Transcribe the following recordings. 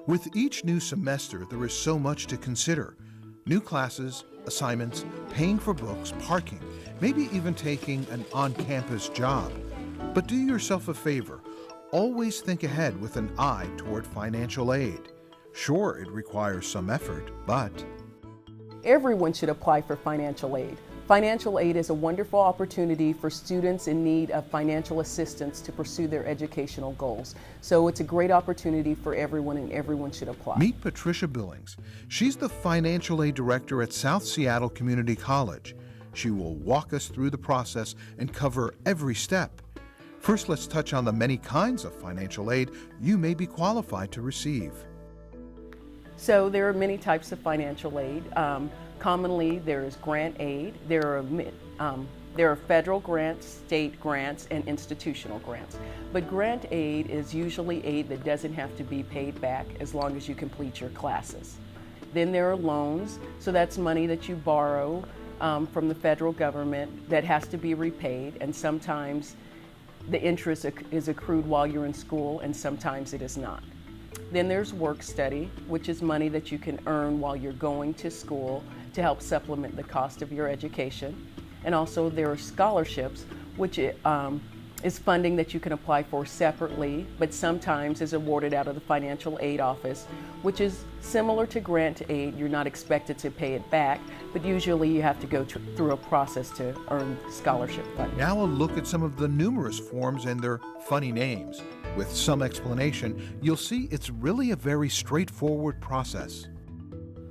With each new semester, there is so much to consider. New classes, assignments, paying for books, parking, maybe even taking an on-campus job. But do yourself a favor. Always think ahead with an eye toward financial aid. Sure, it requires some effort, but everyone should apply for financial aid. Financial aid is a wonderful opportunity for students in need of financial assistance to pursue their educational goals. So it's a great opportunity for everyone, and everyone should apply. Meet Patricia Billings. She's the financial aid director at South Seattle Community College. She will walk us through the process and cover every step. First, let's touch on the many kinds of financial aid you may be qualified to receive. So there are many types of financial aid. Commonly, there is grant aid. There are federal grants, state grants, and institutional grants. But grant aid is usually aid that doesn't have to be paid back as long as you complete your classes. Then there are loans, so that's money that you borrow from the federal government that has to be repaid, and sometimes the interest is accrued while you're in school, and sometimes it is not. Then there's work study, which is money that you can earn while you're going to school to help supplement the cost of your education. And also there are scholarships, which is funding that you can apply for separately, but sometimes is awarded out of the financial aid office, which is similar to grant aid. You're not expected to pay it back, but usually you have to go through a process to earn scholarship funding. Now a look at some of the numerous forms and their funny names. With some explanation, you'll see it's really a very straightforward process.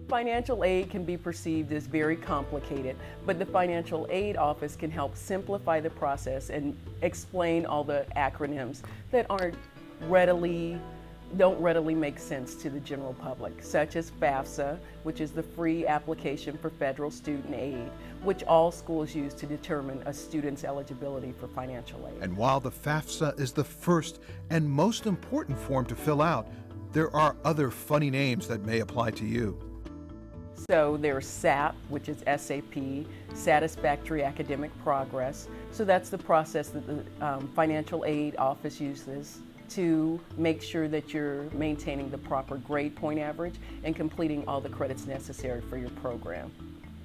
Financial aid can be perceived as very complicated, but the financial aid office can help simplify the process and explain all the acronyms that don't readily make sense to the general public, such as FAFSA, which is the free application for federal student aid, which all schools use to determine a student's eligibility for financial aid. And while the FAFSA is the first and most important form to fill out, there are other funny names that may apply to you. So there's SAP, which is SAP, Satisfactory Academic Progress. So that's the process that the financial aid office uses to make sure that you're maintaining the proper grade point average and completing all the credits necessary for your program.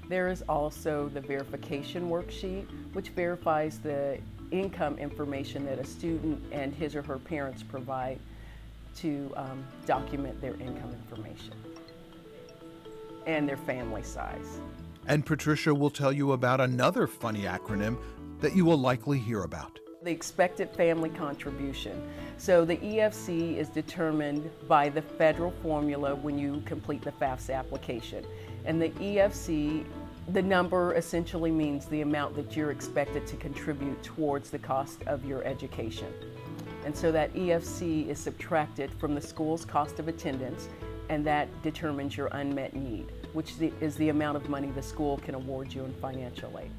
There is also the verification worksheet, which verifies the income information that a student and his or her parents provide to document their income information and their family size. And Patricia will tell you about another funny acronym that you will likely hear about. The expected family contribution. So the EFC is determined by the federal formula when you complete the FAFSA application. And the EFC, the number essentially means the amount that you're expected to contribute towards the cost of your education. And so that EFC is subtracted from the school's cost of attendance, and that determines your unmet need, which is the amount of money the school can award you in financial aid.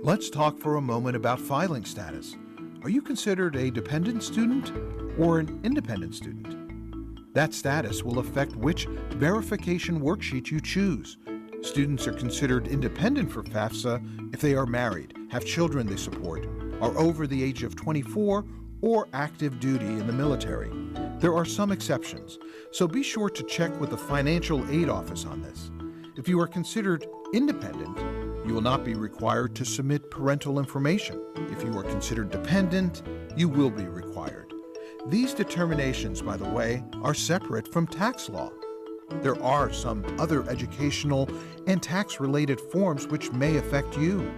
Let's talk for a moment about filing status. Are you considered a dependent student or an independent student? That status will affect which verification worksheet you choose. Students are considered independent for FAFSA if they are married, have children they support, are over the age of 24, or active duty in the military. There are some exceptions, so be sure to check with the financial aid office on this. If you are considered independent, you will not be required to submit parental information. If you are considered dependent, you will be required. These determinations, by the way, are separate from tax law. There are some other educational and tax-related forms which may affect you.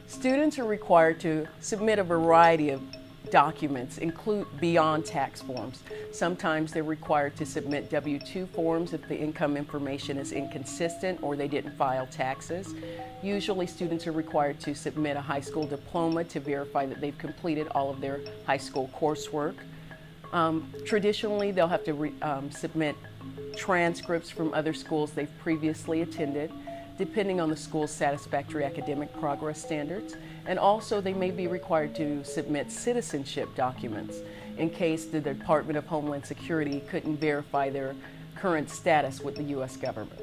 Students are required to submit a variety of documents, include beyond tax forms. Sometimes they're required to submit W-2 forms if the income information is inconsistent or they didn't file taxes. Usually students are required to submit a high school diploma to verify that they've completed all of their high school coursework. Traditionally, they'll have to submit transcripts from other schools they've previously attended, depending on the school's satisfactory academic progress standards. And also they may be required to submit citizenship documents in case the Department of Homeland Security couldn't verify their current status with the U.S. government.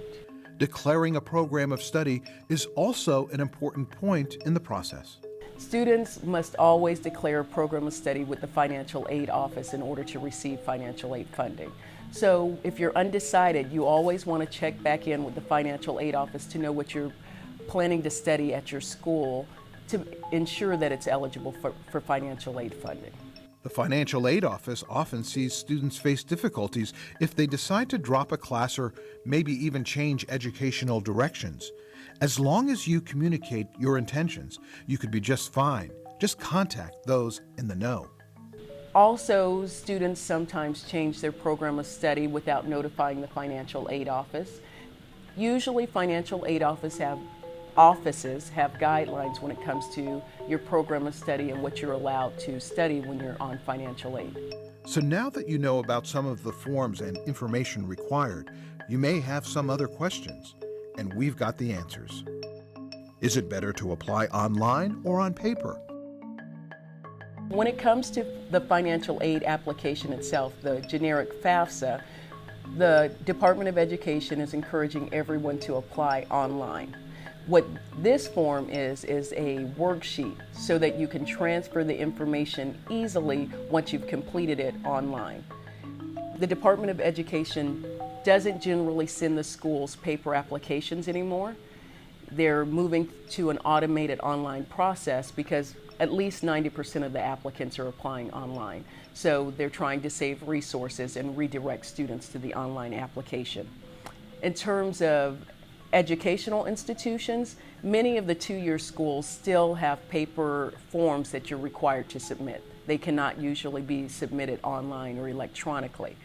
Declaring a program of study is also an important point in the process. Students must always declare a program of study with the financial aid office in order to receive financial aid funding. So if you're undecided, you always want to check back in with the financial aid office to know what you're planning to study at your school to ensure that it's eligible for financial aid funding. The financial aid office often sees students face difficulties if they decide to drop a class or maybe even change educational directions. As long as you communicate your intentions, you could be just fine. Just contact those in the know. Also, students sometimes change their program of study without notifying the financial aid office. Usually, financial aid offices have guidelines when it comes to your program of study and what you're allowed to study when you're on financial aid. So now that you know about some of the forms and information required, you may have some other questions, and we've got the answers. Is it better to apply online or on paper? When it comes to the financial aid application itself, the generic FAFSA, the Department of Education is encouraging everyone to apply online. What this form is a worksheet so that you can transfer the information easily once you've completed it online. The Department of Education doesn't generally send the schools paper applications anymore. They're moving to an automated online process because at least 90% of the applicants are applying online. So they're trying to save resources and redirect students to the online application. In terms of educational institutions, many of the two-year schools still have paper forms that you're required to submit. They cannot usually be submitted online or electronically.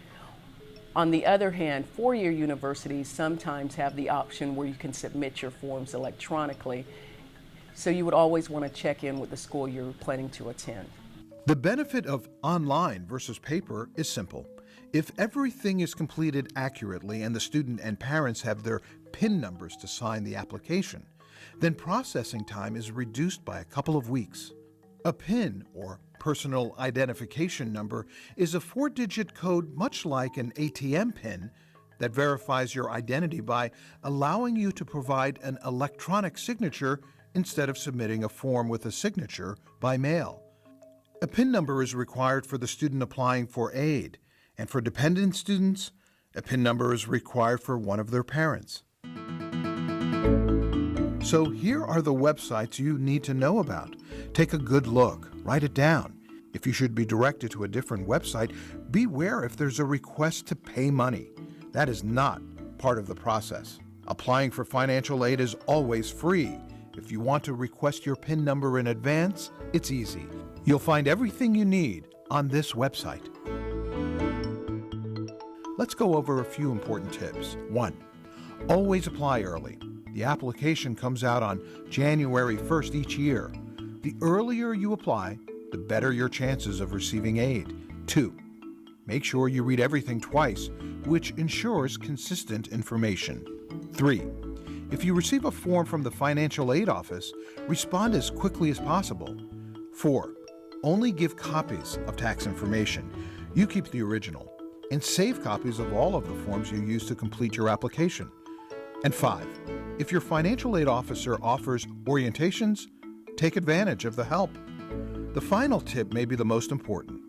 On the other hand, four-year universities sometimes have the option where you can submit your forms electronically. So you would always want to check in with the school you're planning to attend. The benefit of online versus paper is simple. If everything is completed accurately and the student and parents have their PIN numbers to sign the application, then processing time is reduced by a couple of weeks. A PIN, or personal identification number, is a 4-digit code much like an ATM PIN that verifies your identity by allowing you to provide an electronic signature instead of submitting a form with a signature by mail. A PIN number is required for the student applying for aid, and for dependent students, a PIN number is required for one of their parents. So here are the websites you need to know about. Take a good look, write it down. If you should be directed to a different website, beware if there's a request to pay money. That is not part of the process. Applying for financial aid is always free. If you want to request your PIN number in advance, it's easy. You'll find everything you need on this website. Let's go over a few important tips. 1. Always apply early. The application comes out on January 1st each year. The earlier you apply, the better your chances of receiving aid. 2. Make sure you read everything twice, which ensures consistent information. 3. If you receive a form from the financial aid office, respond as quickly as possible. 4. Only give copies of tax information. You keep the original, and save copies of all of the forms you use to complete your application. And 5. If your financial aid officer offers orientations, take advantage of the help. The final tip may be the most important.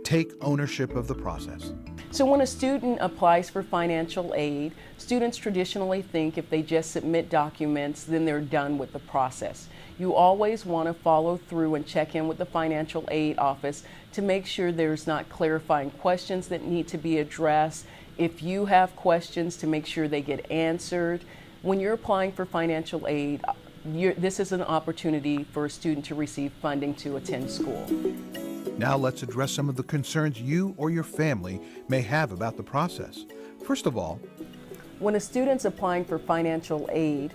Take ownership of the process. So when a student applies for financial aid, students traditionally think if they just submit documents, then they're done with the process. You always want to follow through and check in with the financial aid office to make sure there's not clarifying questions that need to be addressed. If you have questions, to make sure they get answered. When you're applying for financial aid, this is an opportunity for a student to receive funding to attend school. Now let's address some of the concerns you or your family may have about the process. First of all, when a student's applying for financial aid,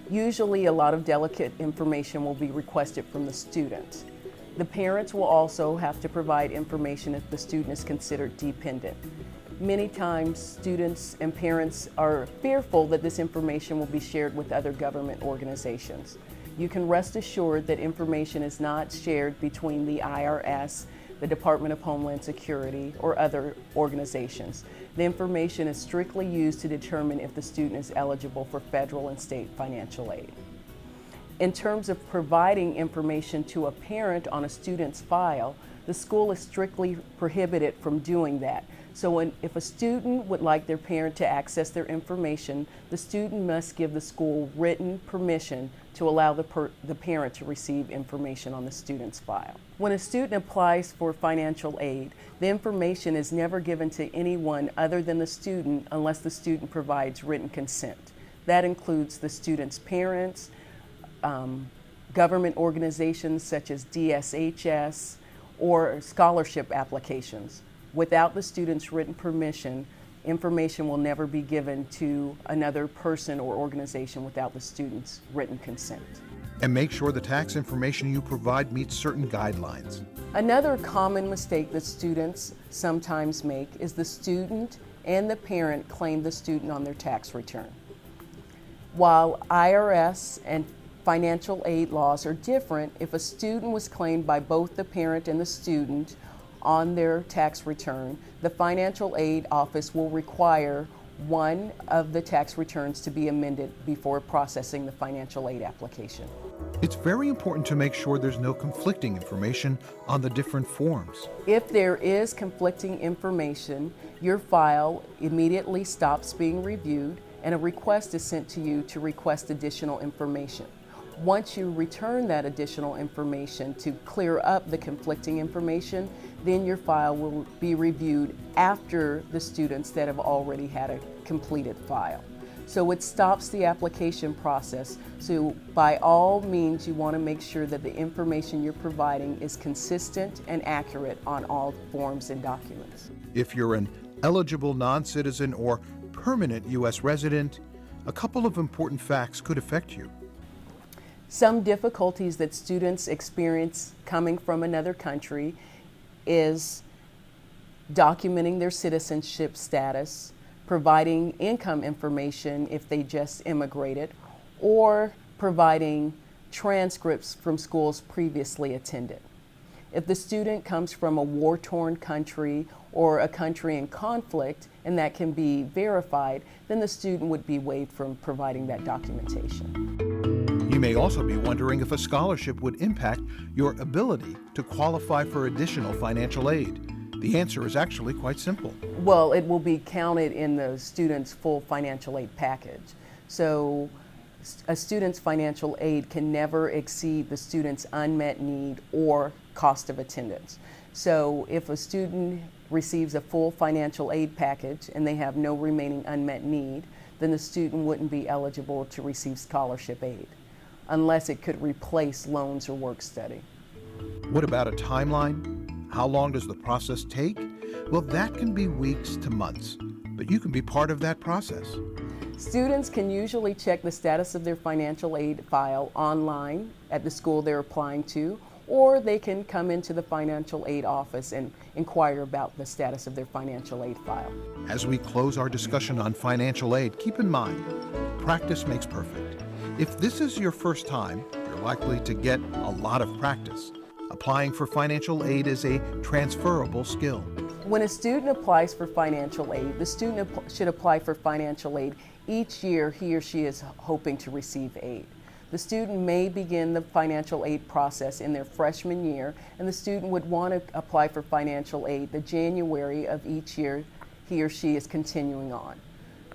usually a lot of delicate information will be requested from the student. The parents will also have to provide information if the student is considered dependent. Many times students and parents are fearful that this information will be shared with other government organizations. You can rest assured that information is not shared between the IRS, the Department of Homeland Security, or other organizations. The information is strictly used to determine if the student is eligible for federal and state financial aid. In terms of providing information to a parent on a student's file, the school is strictly prohibited from doing that. So if a student would like their parent to access their information, the student must give the school written permission to allow the parent to receive information on the student's file. When a student applies for financial aid, the information is never given to anyone other than the student unless the student provides written consent. That includes the student's parents, government organizations such as DSHS, or scholarship applications. Without the student's written permission, information will never be given to another person or organization without the student's written consent. And make sure the tax information you provide meets certain guidelines. Another common mistake that students sometimes make is the student and the parent claim the student on their tax return. While IRS and financial aid laws are different, if a student was claimed by both the parent and the student on their tax return, the financial aid office will require one of the tax returns to be amended before processing the financial aid application. It's very important to make sure there's no conflicting information on the different forms. If there is conflicting information, your file immediately stops being reviewed and a request is sent to you to request additional information. Once you return that additional information to clear up the conflicting information, then your file will be reviewed after the students that have already had a completed file. So it stops the application process. So by all means, you want to make sure that the information you're providing is consistent and accurate on all forms and documents. If you're an eligible non-citizen or permanent U.S. resident, a couple of important facts could affect you. Some difficulties that students experience coming from another country is documenting their citizenship status, providing income information if they just immigrated, or providing transcripts from schools previously attended. If the student comes from a war-torn country or a country in conflict, and that can be verified, then the student would be waived from providing that documentation. You may also be wondering if a scholarship would impact your ability to qualify for additional financial aid. The answer is actually quite simple. Well, it will be counted in the student's full financial aid package. So a student's financial aid can never exceed the student's unmet need or cost of attendance. So if a student receives a full financial aid package and they have no remaining unmet need, then the student wouldn't be eligible to receive scholarship aid, unless it could replace loans or work study. What about a timeline? How long does the process take? Well, that can be weeks to months, but you can be part of that process. Students can usually check the status of their financial aid file online at the school they're applying to, or they can come into the financial aid office and inquire about the status of their financial aid file. As we close our discussion on financial aid, keep in mind, practice makes perfect. If this is your first time, you're likely to get a lot of practice. Applying for financial aid is a transferable skill. When a student applies for financial aid, the student should apply for financial aid each year he or she is hoping to receive aid. The student may begin the financial aid process in their freshman year, and the student would want to apply for financial aid the January of each year he or she is continuing on.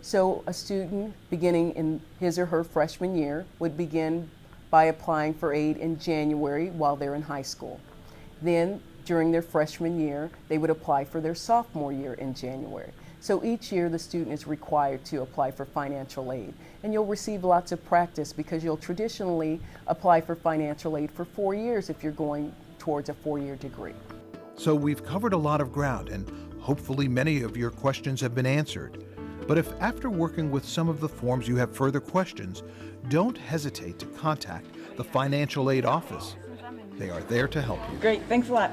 So a student beginning in his or her freshman year would begin by applying for aid in January while they're in high school. Then during their freshman year, they would apply for their sophomore year in January. So each year the student is required to apply for financial aid. And you'll receive lots of practice because you'll traditionally apply for financial aid for 4 years if you're going towards a 4-year degree. So we've covered a lot of ground, and hopefully many of your questions have been answered. But if after working with some of the forms you have further questions, don't hesitate to contact the financial aid office. They are there to help you. Great, thanks a lot.